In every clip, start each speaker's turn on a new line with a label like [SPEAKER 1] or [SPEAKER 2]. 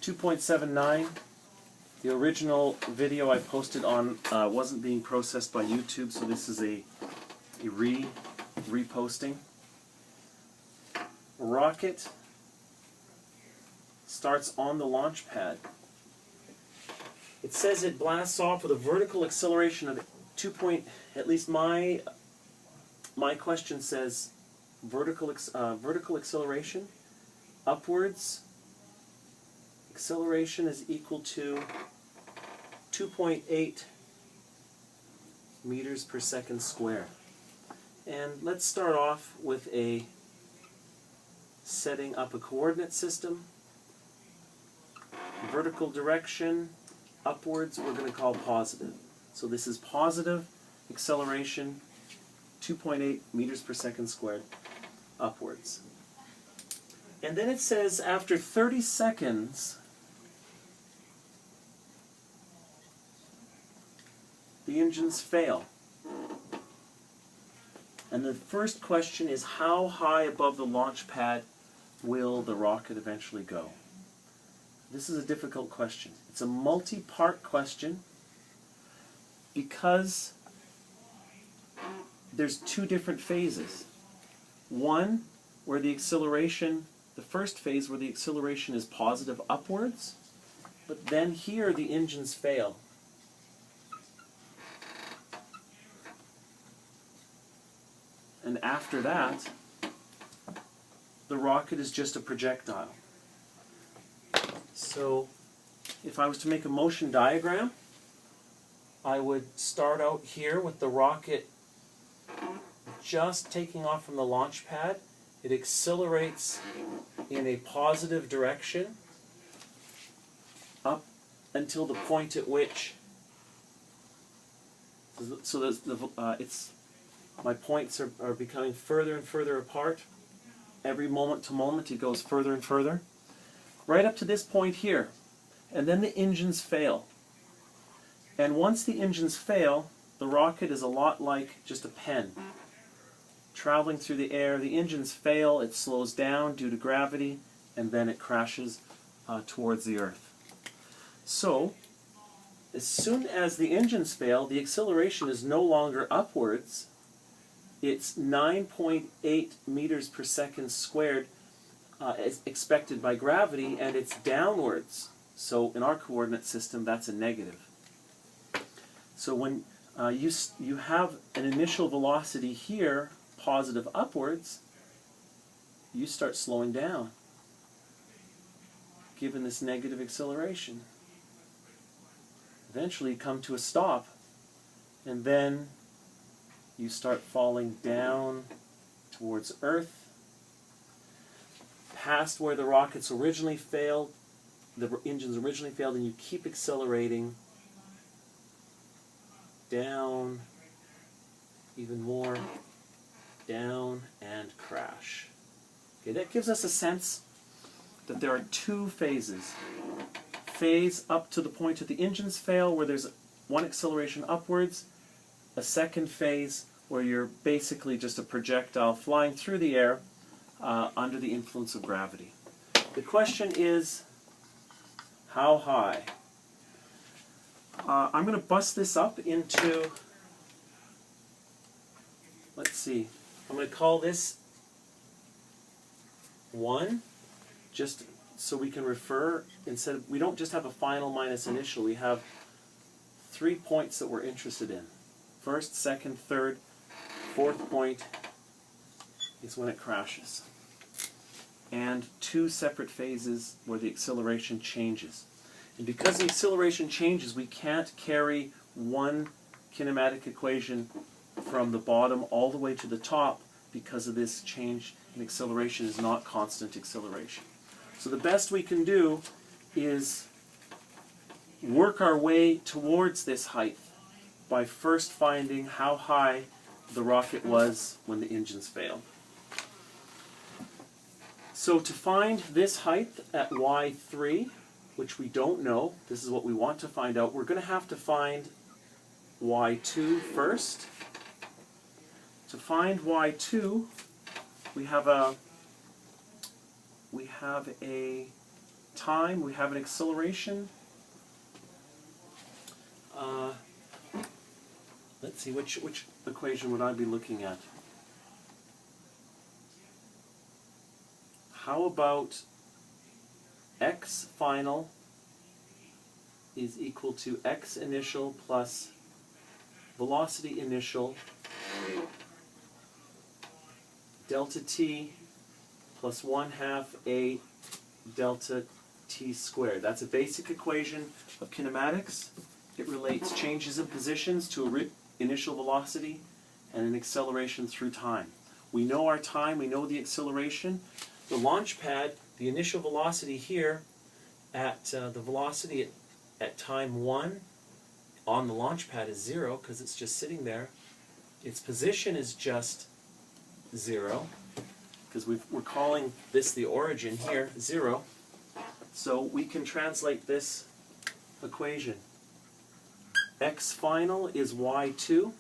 [SPEAKER 1] 2.79. The original video I posted on wasn't being processed by YouTube, so this is a reposting. A rocket starts on the launch pad. It says it blasts off with a vertical acceleration of 2 point. At least my question says vertical acceleration upwards. Acceleration is equal to 2.8 meters per second squared. And let's start off with setting up a coordinate system. Vertical direction upwards we're going to call positive. So this is positive acceleration, 2.8 meters per second squared upwards. And then it says after 30 seconds the engines fail. And the first question is, how high above the launch pad will the rocket eventually go? This is a difficult question. It's a multi-part question because there's two different phases. One where the acceleration, the first phase where the acceleration is positive upwards, but then here the engines fail. And after that, the rocket is just a projectile. So if I was to make a motion diagram, I would start out here with the rocket just taking off from the launch pad. It accelerates in a positive direction up until the point at which, so my points are becoming further and further apart. Every moment to moment it goes further and further. Right up to this point here. And then the engines fail. And once the engines fail, the rocket is a lot like just a pen. Traveling through the air, the engines fail, it slows down due to gravity, and then it crashes towards the Earth. So, as soon as the engines fail, the acceleration is no longer upwards. It's 9.8 meters per second squared as expected by gravity, and it's downwards. So in our coordinate system, that's a negative. So when you have an initial velocity here, positive upwards, you start slowing down, given this negative acceleration. Eventually you come to a stop, and then you start falling down towards Earth, past where the rockets originally failed, the engines originally failed, and you keep accelerating down, even more, down, and crash. Okay, that gives us a sense that there are two phases. Phase up to the point that the engines fail, where there's one acceleration upwards, a second phase where you're basically just a projectile flying through the air under the influence of gravity. The question is, how high? I'm going to bust this up into, let's see, I'm going to call this 1, just so we can refer, we don't just have a final minus initial, we have 3 points that we're interested in. First, second, third, fourth point is when it crashes. And 2 separate phases where the acceleration changes. And because the acceleration changes, we can't carry one kinematic equation from the bottom all the way to the top, because of this change in acceleration is not constant acceleration. So the best we can do is work our way towards this height by first finding how high the rocket was when the engines failed. So to find this height at y3, which we don't know, this is what we want to find out, we're going to have to find y2 first. To find y2, we have a time, we have an acceleration. Let's see, which equation would I be looking at? How about x final is equal to x initial plus velocity initial delta t plus 1/2 a delta t squared. That's a basic equation of kinematics. It relates changes in positions to a initial velocity and an acceleration through time. We know our time, we know the acceleration. The launch pad, the initial velocity here at the velocity at time 1 on the launch pad is 0 because it's just sitting there. Its position is just 0 because we're calling this the origin here, 0. So we can translate this equation. X final is y2.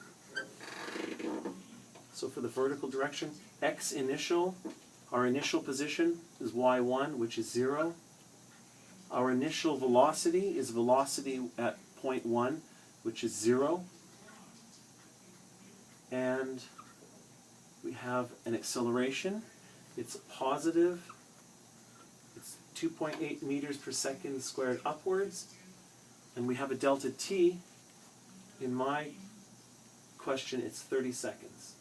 [SPEAKER 1] So for the vertical direction, x initial, our initial position is y1, which is 0. Our initial velocity is velocity at point 1, which is 0. And we have an acceleration. It's positive. It's 2.8 meters per second squared upwards. And we have a delta t. In my question, it's 30 seconds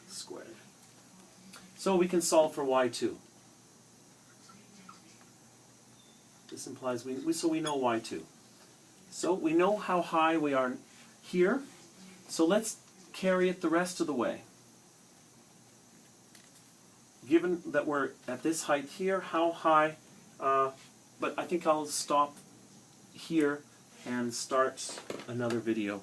[SPEAKER 1] squared. So we can solve for y2. This implies we know y2. So we know how high we are here. So let's carry it the rest of the way. Given that we're at this height here, how high, but I think I'll stop here and start another video.